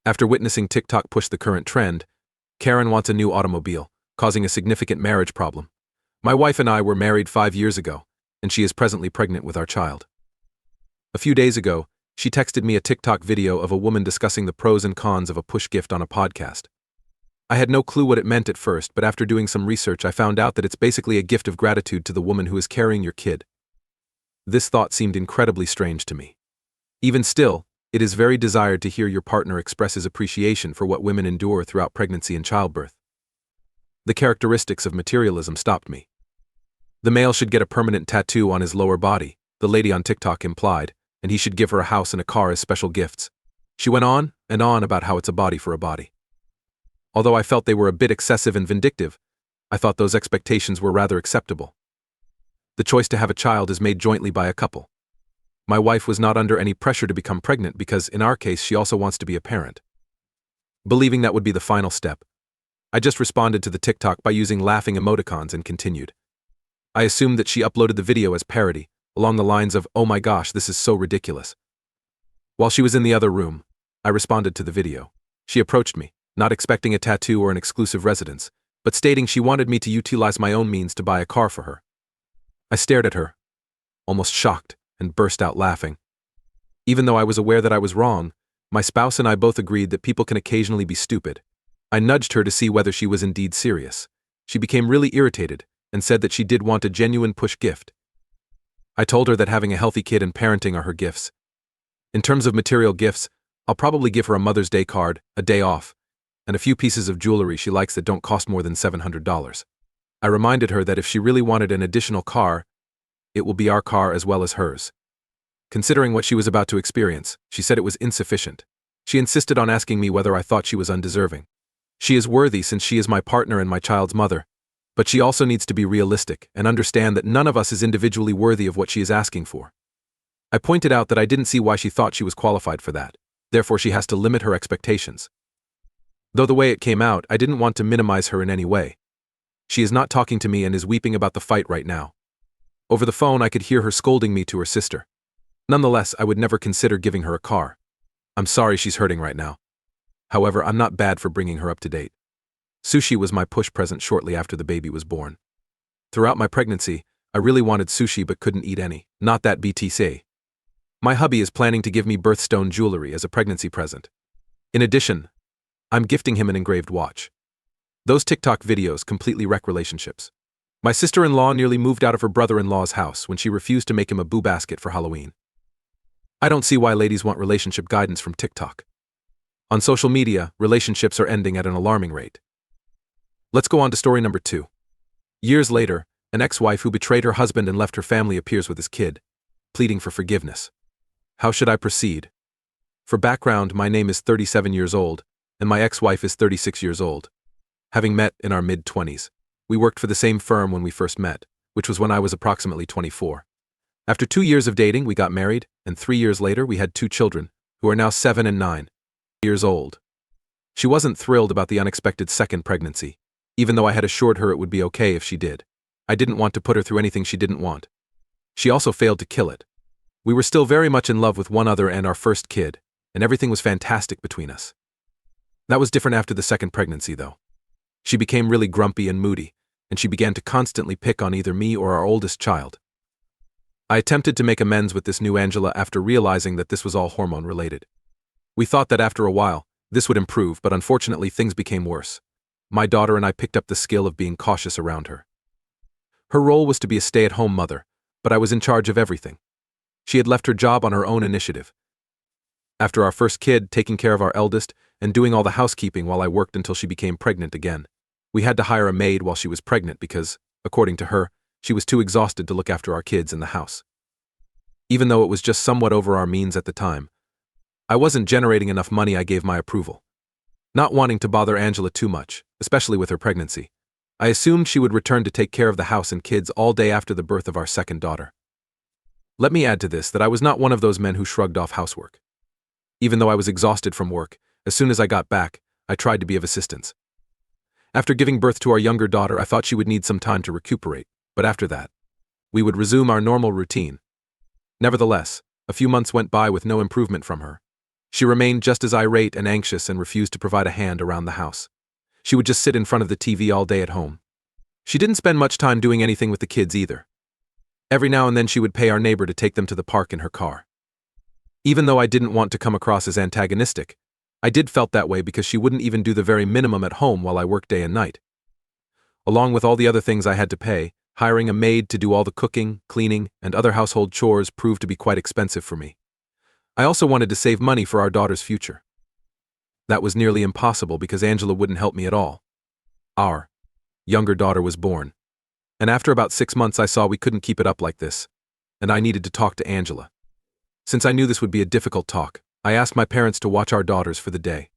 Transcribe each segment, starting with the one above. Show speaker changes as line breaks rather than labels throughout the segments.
After witnessing TikTok push the current trend, Karen wants a new automobile, causing a significant marriage problem. My wife and I were married 5 years ago, and she is presently pregnant with our child. A few days ago, she texted me a TikTok video of a woman discussing the pros and cons of a push gift on a podcast. I had no clue what it meant at first, but after doing some research I found out that it's basically a gift of gratitude to the woman who is carrying your kid. This thought seemed incredibly strange to me. Even still, it is very desired to hear your partner express his appreciation for what women endure throughout pregnancy and childbirth. The characteristics of materialism stopped me. The male should get a permanent tattoo on his lower body, the lady on TikTok implied, and he should give her a house and a car as special gifts. She went on and on about how it's a body for a body. Although I felt they were a bit excessive and vindictive, I thought those expectations were rather acceptable. The choice to have a child is made jointly by a couple. My wife was not under any pressure to become pregnant because, in our case, she also wants to be a parent. Believing that would be the final step, I just responded to the TikTok by using laughing emoticons and continued. I assumed that she uploaded the video as parody, along the lines of, "Oh my gosh, this is so ridiculous." While she was in the other room, I responded to the video. She approached me, not expecting a tattoo or an exclusive residence, but stating she wanted me to utilize my own means to buy a car for her. I stared at her, almost shocked, and burst out laughing. Even though I was aware that I was wrong, my spouse and I both agreed that people can occasionally be stupid. I nudged her to see whether she was indeed serious. She became really irritated and said that she did want a genuine push gift. I told her that having a healthy kid and parenting are her gifts. In terms of material gifts, I'll probably give her a Mother's Day card, a day off, and a few pieces of jewelry she likes that don't cost more than $700. I reminded her that if she really wanted an additional car, it will be our car as well as hers. Considering what she was about to experience, she said it was insufficient. She insisted on asking me whether I thought she was undeserving. She is worthy since she is my partner and my child's mother, but she also needs to be realistic and understand that none of us is individually worthy of what she is asking for. I pointed out that I didn't see why she thought she was qualified for that, therefore she has to limit her expectations. Though the way it came out, I didn't want to minimize her in any way. She is not talking to me and is weeping about the fight right now. Over the phone I could hear her scolding me to her sister. Nonetheless, I would never consider giving her a car. I'm sorry she's hurting right now. However, I'm not bad for bringing her up to date. Sushi was my push present shortly after the baby was born. Throughout my pregnancy, I really wanted sushi but couldn't eat any, not that BTC. My hubby is planning to give me birthstone jewelry as a pregnancy present. In addition, I'm gifting him an engraved watch. Those TikTok videos completely wreck relationships. My sister-in-law nearly moved out of her brother-in-law's house when she refused to make him a boo basket for Halloween. I don't see why ladies want relationship guidance from TikTok. On social media, relationships are ending at an alarming rate. Let's go on to story number 2. Years later, an ex-wife who betrayed her husband and left her family appears with his kid, pleading for forgiveness. How should I proceed? For background, my name is 37 years old, and my ex-wife is 36 years old. Having met in our mid-20s, we worked for the same firm when we first met, which was when I was approximately 24. After 2 years of dating, we got married, and 3 years later we had 2 children, who are now 7 and 9 years old. She wasn't thrilled about the unexpected second pregnancy, even though I had assured her it would be okay if she did. I didn't want to put her through anything she didn't want. She also failed to kill it. We were still very much in love with one another and our first kid, and everything was fantastic between us. That was different after the second pregnancy, though. She became really grumpy and moody, and she began to constantly pick on either me or our oldest child. I attempted to make amends with this new Angela after realizing that this was all hormone-related. We thought that after a while, this would improve, but unfortunately things became worse. My daughter and I picked up the skill of being cautious around her. Her role was to be a stay-at-home mother, but I was in charge of everything. She had left her job on her own initiative. After our first kid, taking care of our eldest, and doing all the housekeeping while I worked until she became pregnant again. We had to hire a maid while she was pregnant because, according to her, she was too exhausted to look after our kids in the house. Even though it was just somewhat over our means at the time, I wasn't generating enough money. I gave my approval. Not wanting to bother Angela too much, especially with her pregnancy, I assumed she would return to take care of the house and kids all day after the birth of our second daughter. Let me add to this that I was not one of those men who shrugged off housework. Even though I was exhausted from work, as soon as I got back, I tried to be of assistance. After giving birth to our younger daughter, I thought she would need some time to recuperate, but after that, we would resume our normal routine. Nevertheless, a few months went by with no improvement from her. She remained just as irate and anxious and refused to provide a hand around the house. She would just sit in front of the TV all day at home. She didn't spend much time doing anything with the kids either. Every now and then she would pay our neighbor to take them to the park in her car. Even though I didn't want to come across as antagonistic, I did felt that way because she wouldn't even do the very minimum at home while I worked day and night. Along with all the other things I had to pay, hiring a maid to do all the cooking, cleaning, and other household chores proved to be quite expensive for me. I also wanted to save money for our daughter's future. That was nearly impossible because Angela wouldn't help me at all. Our younger daughter was born, and after about 6 months I saw we couldn't keep it up like this, and I needed to talk to Angela. Since I knew this would be a difficult talk, I asked my parents to watch our daughters for the day.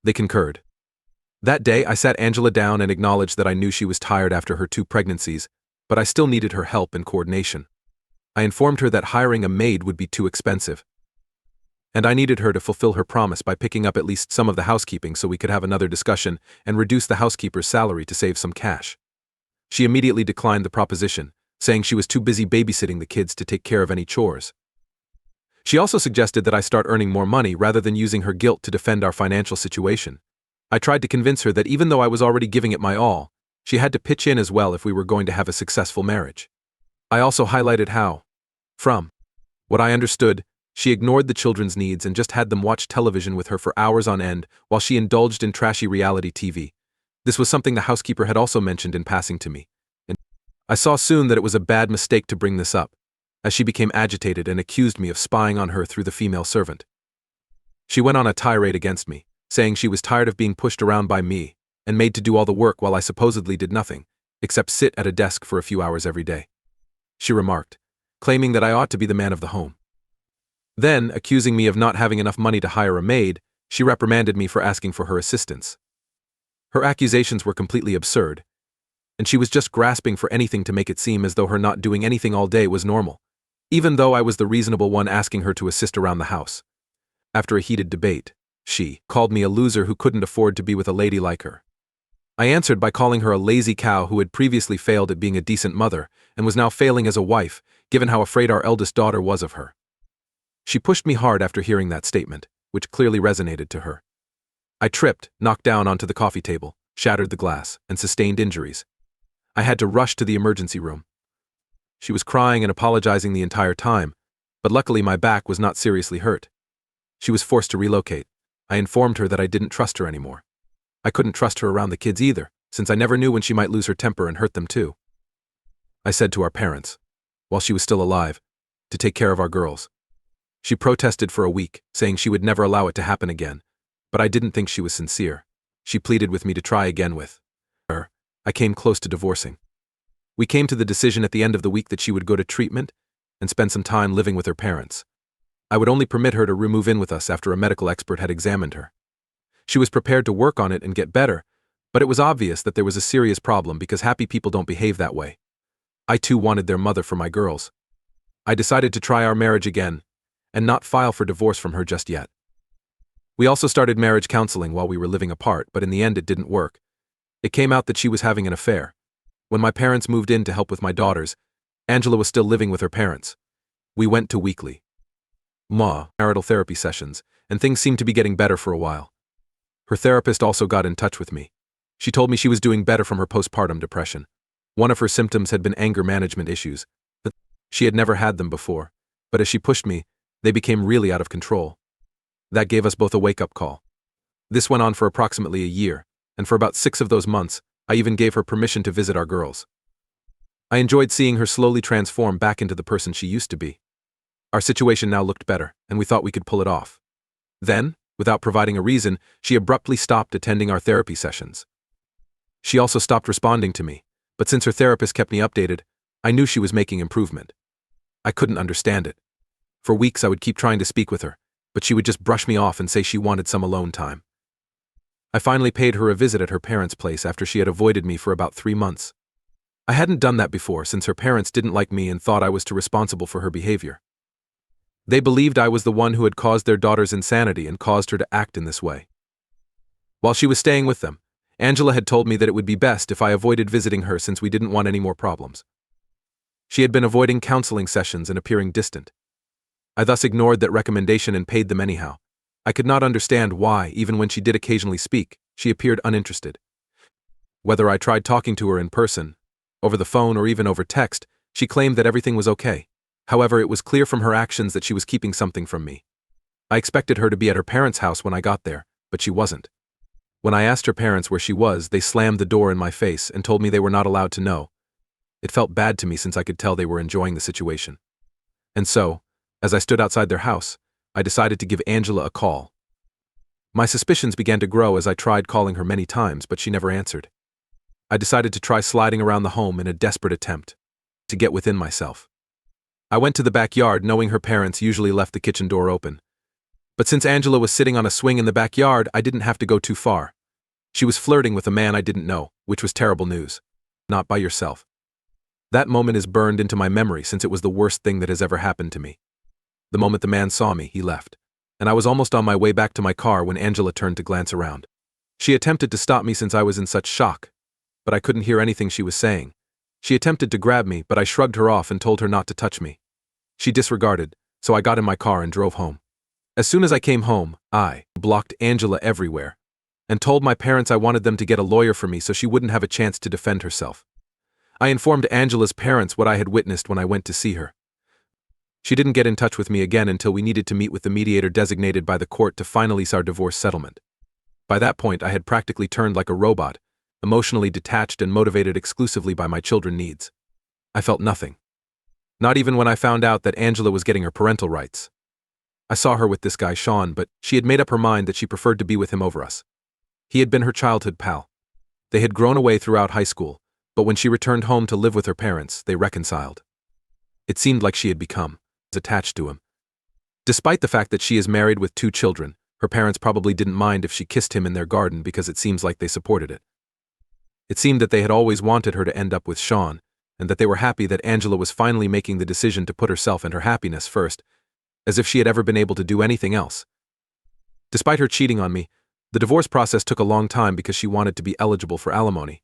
They concurred. That day I sat Angela down and acknowledged that I knew she was tired after her 2 pregnancies, but I still needed her help and coordination. I informed her that hiring a maid would be too expensive, and I needed her to fulfill her promise by picking up at least some of the housekeeping so we could have another discussion and reduce the housekeeper's salary to save some cash. She immediately declined the proposition, saying she was too busy babysitting the kids to take care of any chores. She also suggested that I start earning more money rather than using her guilt to defend our financial situation. I tried to convince her that even though I was already giving it my all, she had to pitch in as well if we were going to have a successful marriage. I also highlighted how, from what I understood, she ignored the children's needs and just had them watch television with her for hours on end while she indulged in trashy reality TV. This was something the housekeeper had also mentioned in passing to me, and I saw soon that it was a bad mistake to bring this up, as she became agitated and accused me of spying on her through the female servant. She went on a tirade against me, saying she was tired of being pushed around by me and made to do all the work while I supposedly did nothing, except sit at a desk for a few hours every day. She remarked, claiming that I ought to be the man of the home. Then, accusing me of not having enough money to hire a maid, she reprimanded me for asking for her assistance. Her accusations were completely absurd, and she was just grasping for anything to make it seem as though her not doing anything all day was normal, even though I was the reasonable one asking her to assist around the house. After a heated debate, she called me a loser who couldn't afford to be with a lady like her. I answered by calling her a lazy cow who had previously failed at being a decent mother and was now failing as a wife, given how afraid our eldest daughter was of her. She pushed me hard after hearing that statement, which clearly resonated to her. I tripped, knocked down onto the coffee table, shattered the glass, and sustained injuries. I had to rush to the emergency room. She was crying and apologizing the entire time, but luckily my back was not seriously hurt. She was forced to relocate. I informed her that I didn't trust her anymore. I couldn't trust her around the kids either, since I never knew when she might lose her temper and hurt them too. I said to our parents, while she was still alive, to take care of our girls. She protested for a week, saying she would never allow it to happen again, but I didn't think she was sincere. She pleaded with me to try again with her. I came close to divorcing. We came to the decision at the end of the week that she would go to treatment and spend some time living with her parents. I would only permit her to move in with us after a medical expert had examined her. She was prepared to work on it and get better, but it was obvious that there was a serious problem because happy people don't behave that way. I too wanted their mother for my girls. I decided to try our marriage again and not file for divorce from her just yet. We also started marriage counseling while we were living apart, but in the end it didn't work. It came out that she was having an affair. When my parents moved in to help with my daughters, Angela was still living with her parents. We went to weekly marital therapy sessions, and things seemed to be getting better for a while. Her therapist also got in touch with me. She told me she was doing better from her postpartum depression. One of her symptoms had been anger management issues. She had never had them before, but as she pushed me, they became really out of control. That gave us both a wake-up call. This went on for approximately a year, and for about 6 of those months, I even gave her permission to visit our girls. I enjoyed seeing her slowly transform back into the person she used to be. Our situation now looked better, and we thought we could pull it off. Then, without providing a reason, she abruptly stopped attending our therapy sessions. She also stopped responding to me, but since her therapist kept me updated, I knew she was making improvement. I couldn't understand it. For weeks I would keep trying to speak with her, but she would just brush me off and say she wanted some alone time. I finally paid her a visit at her parents' place after she had avoided me for about 3 months. I hadn't done that before since her parents didn't like me and thought I was too responsible for her behavior. They believed I was the one who had caused their daughter's insanity and caused her to act in this way. While she was staying with them, Angela had told me that it would be best if I avoided visiting her since we didn't want any more problems. She had been avoiding counseling sessions and appearing distant. I thus ignored that recommendation and paid them anyhow, I could not understand why, even when she did occasionally speak, she appeared uninterested. Whether I tried talking to her in person, over the phone, or even over text, she claimed that everything was okay. However, it was clear from her actions that she was keeping something from me. I expected her to be at her parents' house when I got there, but she wasn't. When I asked her parents where she was, they slammed the door in my face and told me they were not allowed to know. It felt bad to me since I could tell they were enjoying the situation. And so, as I stood outside their house, I decided to give Angela a call. My suspicions began to grow as I tried calling her many times, but she never answered. I decided to try sliding around the home in a desperate attempt to get within myself. I went to the backyard knowing her parents usually left the kitchen door open. But since Angela was sitting on a swing in the backyard, I didn't have to go too far. She was flirting with a man I didn't know, which was terrible news. Not by yourself. That moment is burned into my memory since it was the worst thing that has ever happened to me. The moment the man saw me, he left. And I was almost on my way back to my car when Angela turned to glance around. She attempted to stop me since I was in such shock, but I couldn't hear anything she was saying. She attempted to grab me, but I shrugged her off and told her not to touch me. She disregarded, so I got in my car and drove home. As soon as I came home, I blocked Angela everywhere and told my parents I wanted them to get a lawyer for me so she wouldn't have a chance to defend herself. I informed Angela's parents what I had witnessed when I went to see her. She didn't get in touch with me again until we needed to meet with the mediator designated by the court to finalize our divorce settlement. By that point, I had practically turned like a robot, emotionally detached and motivated exclusively by my children's needs. I felt nothing. Not even when I found out that Angela was getting her parental rights. I saw her with this guy Sean, but she had made up her mind that she preferred to be with him over us. He had been her childhood pal. They had grown away throughout high school, but when she returned home to live with her parents, they reconciled. It seemed like she had become attached to him. Despite the fact that she is married with 2 children, her parents probably didn't mind if she kissed him in their garden because it seems like they supported it. It seemed that they had always wanted her to end up with Sean, and that they were happy that Angela was finally making the decision to put herself and her happiness first, as if she had ever been able to do anything else. Despite her cheating on me, the divorce process took a long time because she wanted to be eligible for alimony.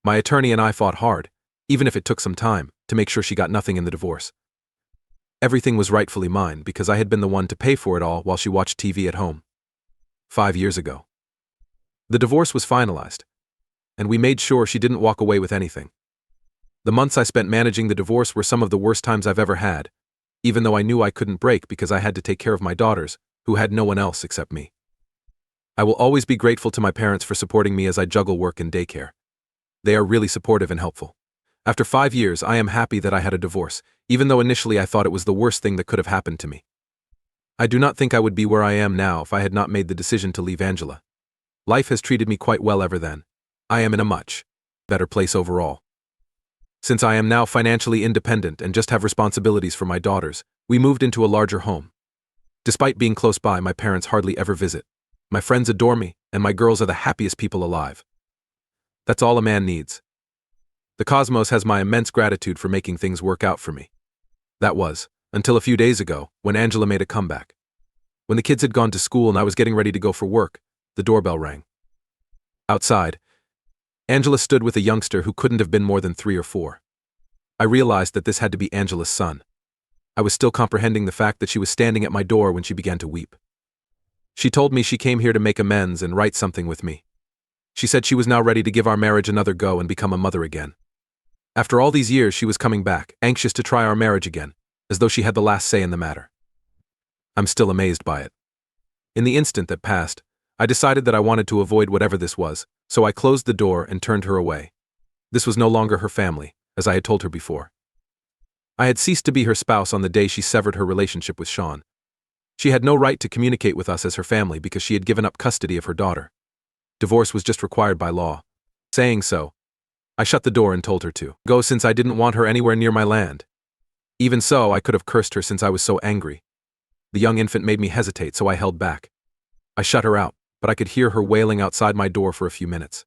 My attorney and I fought hard, even if it took some time, to make sure she got nothing in the divorce. Everything was rightfully mine because I had been the one to pay for it all while she watched TV at home. 5 years ago. The divorce was finalized, and we made sure she didn't walk away with anything. The months I spent managing the divorce were some of the worst times I've ever had, even though I knew I couldn't break because I had to take care of my daughters, who had no one else except me. I will always be grateful to my parents for supporting me as I juggle work and daycare. They are really supportive and helpful. After 5 years, I am happy that I had a divorce, even though initially I thought it was the worst thing that could have happened to me. I do not think I would be where I am now if I had not made the decision to leave Angela. Life has treated me quite well ever then. I am in a much better place overall. Since I am now financially independent and just have responsibilities for my daughters, we moved into a larger home. Despite being close by, my parents hardly ever visit. My friends adore me, and my girls are the happiest people alive. That's all a man needs. The cosmos has my immense gratitude for making things work out for me. That was, until a few days ago, when Angela made a comeback. When the kids had gone to school and I was getting ready to go for work, the doorbell rang. Outside, Angela stood with a youngster who couldn't have been more than 3 or 4. I realized that this had to be Angela's son. I was still comprehending the fact that she was standing at my door when she began to weep. She told me she came here to make amends and write something with me. She said she was now ready to give our marriage another go and become a mother again. After all these years, she was coming back, anxious to try our marriage again, as though she had the last say in the matter. I'm still amazed by it. In the instant that passed, I decided that I wanted to avoid whatever this was, so I closed the door and turned her away. This was no longer her family, as I had told her before. I had ceased to be her spouse on the day she severed her relationship with Sean. She had no right to communicate with us as her family because she had given up custody of her daughter. Divorce was just required by law. Saying so, I shut the door and told her to go since I didn't want her anywhere near my land. Even so, I could have cursed her since I was so angry. The young infant made me hesitate, so I held back. I shut her out, but I could hear her wailing outside my door for a few minutes.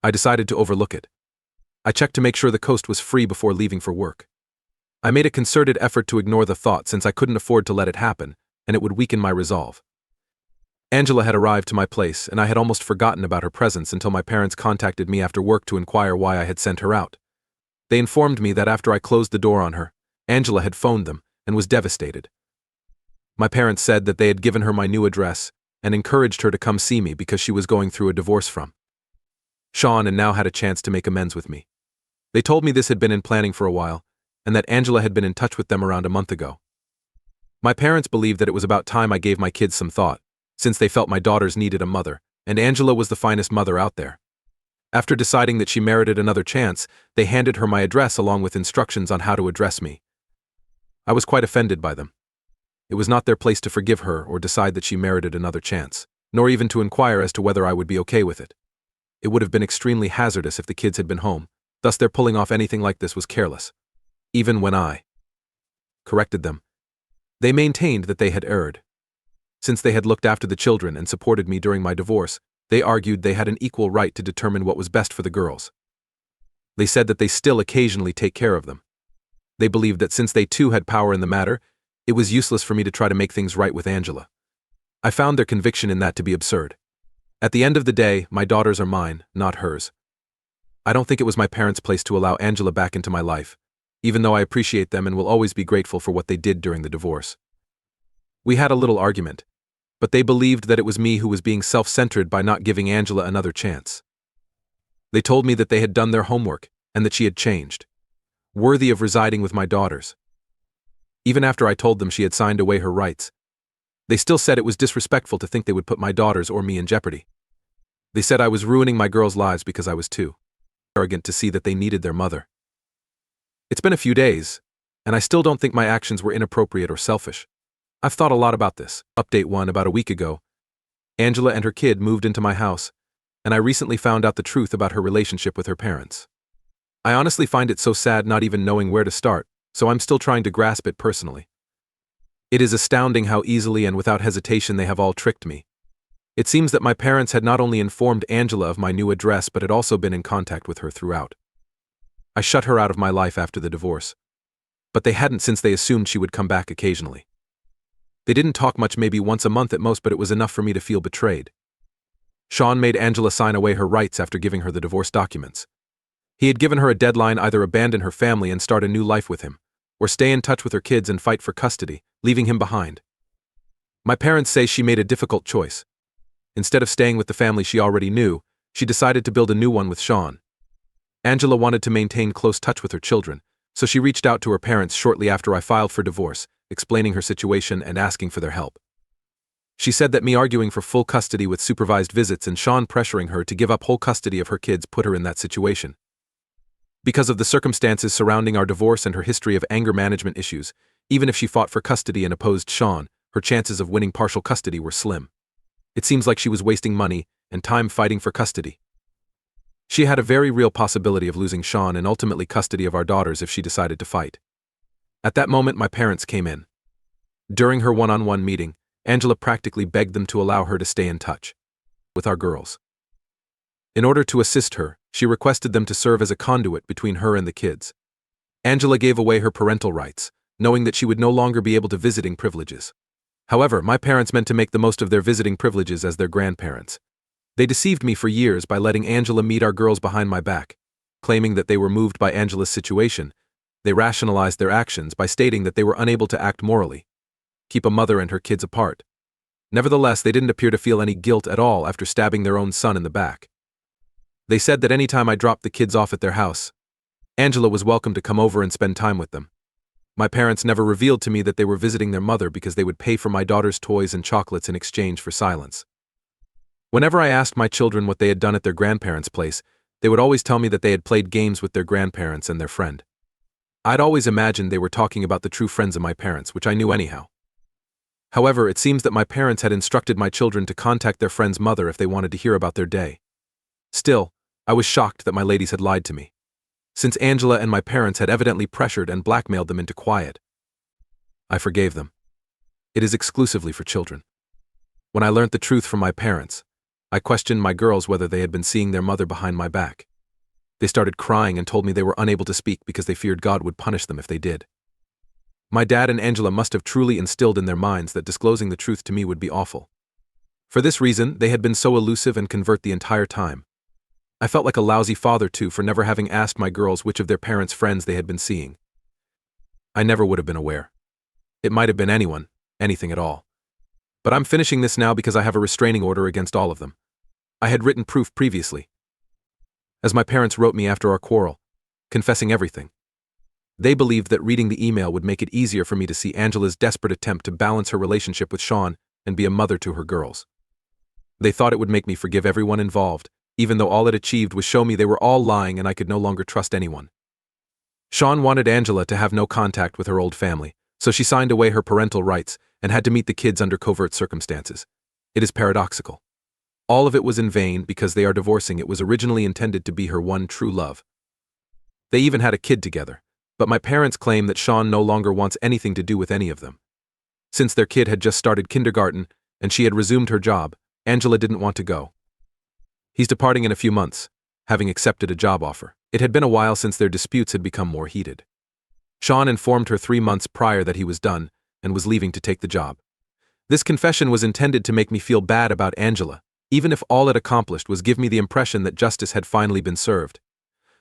I decided to overlook it. I checked to make sure the coast was free before leaving for work. I made a concerted effort to ignore the thought since I couldn't afford to let it happen, and it would weaken my resolve. Angela had arrived to my place, and I had almost forgotten about her presence until my parents contacted me after work to inquire why I had sent her out. They informed me that after I closed the door on her, Angela had phoned them and was devastated. My parents said that they had given her my new address and encouraged her to come see me because she was going through a divorce from Sean and now had a chance to make amends with me. They told me this had been in planning for a while and that Angela had been in touch with them around a month ago. My parents believed that it was about time I gave my kids some thought, since they felt my daughters needed a mother, and Angela was the finest mother out there. After deciding that she merited another chance, they handed her my address along with instructions on how to address me. I was quite offended by them. It was not their place to forgive her or decide that she merited another chance, nor even to inquire as to whether I would be okay with it. It would have been extremely hazardous if the kids had been home, thus their pulling off anything like this was careless. Even when I corrected them, they maintained that they had erred. Since they had looked after the children and supported me during my divorce, they argued they had an equal right to determine what was best for the girls. They said that they still occasionally take care of them. They believed that since they too had power in the matter, it was useless for me to try to make things right with Angela. I found their conviction in that to be absurd. At the end of the day, my daughters are mine, not hers. I don't think it was my parents' place to allow Angela back into my life, even though I appreciate them and will always be grateful for what they did during the divorce. We had a little argument, but they believed that it was me who was being self-centered by not giving Angela another chance. They told me that they had done their homework and that she had changed, worthy of residing with my daughters. Even after I told them she had signed away her rights, they still said it was disrespectful to think they would put my daughters or me in jeopardy. They said I was ruining my girls' lives because I was too arrogant to see that they needed their mother. It's been a few days, and I still don't think my actions were inappropriate or selfish. I've thought a lot about this. Update 1: about a week ago, Angela and her kid moved into my house, and I recently found out the truth about her relationship with her parents. I honestly find it so sad not even knowing where to start, so I'm still trying to grasp it personally. It is astounding how easily and without hesitation they have all tricked me. It seems that my parents had not only informed Angela of my new address but had also been in contact with her throughout. I shut her out of my life after the divorce, but they hadn't since they assumed she would come back occasionally. They didn't talk much, maybe once a month at most, but it was enough for me to feel betrayed. Sean made Angela sign away her rights after giving her the divorce documents. He had given her a deadline: either abandon her family and start a new life with him, or stay in touch with her kids and fight for custody, leaving him behind. My parents say she made a difficult choice. Instead of staying with the family she already knew, she decided to build a new one with Sean. Angela wanted to maintain close touch with her children, so she reached out to her parents shortly after I filed for divorce, explaining her situation and asking for their help. She said that me arguing for full custody with supervised visits and Sean pressuring her to give up whole custody of her kids put her in that situation. Because of the circumstances surrounding our divorce and her history of anger management issues, even if she fought for custody and opposed Sean, her chances of winning partial custody were slim. It seems like she was wasting money and time fighting for custody. She had a very real possibility of losing Sean and ultimately custody of our daughters if she decided to fight. At that moment, my parents came in. During her one-on-one meeting, Angela practically begged them to allow her to stay in touch with our girls. In order to assist her, she requested them to serve as a conduit between her and the kids. Angela gave away her parental rights, knowing that she would no longer be able to visiting privileges. However, my parents meant to make the most of their visiting privileges as their grandparents. They deceived me for years by letting Angela meet our girls behind my back, claiming that they were moved by Angela's situation. They rationalized their actions by stating that they were unable to act morally, keep a mother and her kids apart. Nevertheless, they didn't appear to feel any guilt at all after stabbing their own son in the back. They said that any time I dropped the kids off at their house, Angela was welcome to come over and spend time with them. My parents never revealed to me that they were visiting their mother because they would pay for my daughter's toys and chocolates in exchange for silence. Whenever I asked my children what they had done at their grandparents' place, they would always tell me that they had played games with their grandparents and their friend. I'd always imagined they were talking about the true friends of my parents, which I knew anyhow. However, it seems that my parents had instructed my children to contact their friend's mother if they wanted to hear about their day. Still, I was shocked that my ladies had lied to me, since Angela and my parents had evidently pressured and blackmailed them into quiet. I forgave them. It is exclusively for children. When I learnt the truth from my parents, I questioned my girls whether they had been seeing their mother behind my back. They started crying and told me they were unable to speak because they feared God would punish them if they did. My dad and Angela must have truly instilled in their minds that disclosing the truth to me would be awful. For this reason, they had been so elusive and covert the entire time. I felt like a lousy father too for never having asked my girls which of their parents' friends they had been seeing. I never would have been aware. It might have been anyone, anything at all. But I'm finishing this now because I have a restraining order against all of them. I had written proof previously, as my parents wrote me after our quarrel, confessing everything. They believed that reading the email would make it easier for me to see Angela's desperate attempt to balance her relationship with Sean and be a mother to her girls. They thought it would make me forgive everyone involved, even though all it achieved was show me they were all lying and I could no longer trust anyone. Sean wanted Angela to have no contact with her old family, so she signed away her parental rights and had to meet the kids under covert circumstances. It is paradoxical. All of it was in vain because they are divorcing. It was originally intended to be her one true love. They even had a kid together, but my parents claim that Sean no longer wants anything to do with any of them. Since their kid had just started kindergarten and she had resumed her job, Angela didn't want to go. He's departing in a few months, having accepted a job offer. It had been a while since their disputes had become more heated. Sean informed her 3 months prior that he was done and was leaving to take the job. This confession was intended to make me feel bad about Angela, even if all it accomplished was give me the impression that justice had finally been served.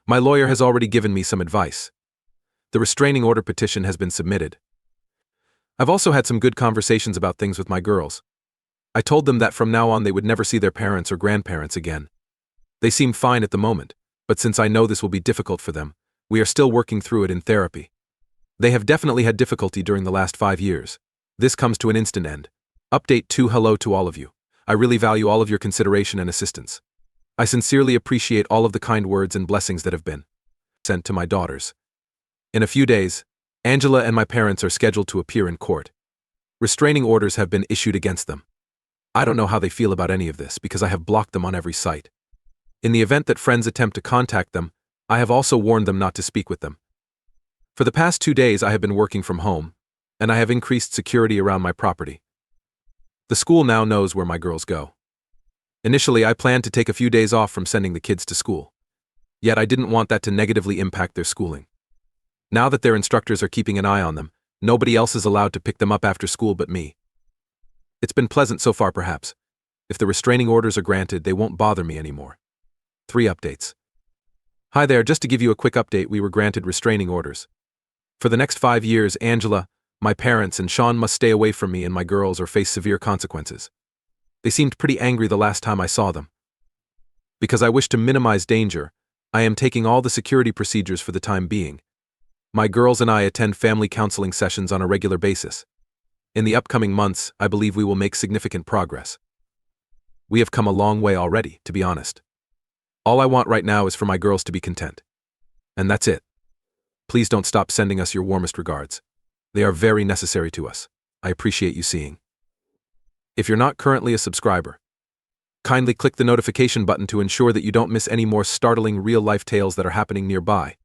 My lawyer has already given me some advice. The restraining order petition has been submitted. I've also had some good conversations about things with my girls. I told them that from now on they would never see their parents or grandparents again. They seem fine at the moment, but since I know this will be difficult for them, we are still working through it in therapy. They have definitely had difficulty during the last 5 years. This comes to an instant end. Update 2. Hello to all of you. I really value all of your consideration and assistance. I sincerely appreciate all of the kind words and blessings that have been sent to my daughters. In a few days, Angela and my parents are scheduled to appear in court. Restraining orders have been issued against them. I don't know how they feel about any of this because I have blocked them on every site. In the event that friends attempt to contact them, I have also warned them not to speak with them. For the past 2 days I have been working from home, and I have increased security around my property. The school now knows where my girls go. Initially, I planned to take a few days off from sending the kids to school. Yet I didn't want that to negatively impact their schooling. Now that their instructors are keeping an eye on them, nobody else is allowed to pick them up after school but me. It's been pleasant so far perhaps. If the restraining orders are granted, they won't bother me anymore. 3 updates. Hi there, just to give you a quick update, we were granted restraining orders. For the next 5 years, Angela, my parents, and Sean must stay away from me and my girls or face severe consequences. They seemed pretty angry the last time I saw them. Because I wish to minimize danger, I am taking all the security procedures for the time being. My girls and I attend family counseling sessions on a regular basis. In the upcoming months, I believe we will make significant progress. We have come a long way already, to be honest. All I want right now is for my girls to be content. And that's it. Please don't stop sending us your warmest regards. They are very necessary to us. I appreciate you seeing. If you're not currently a subscriber, kindly click the notification button to ensure that you don't miss any more startling real-life tales that are happening nearby.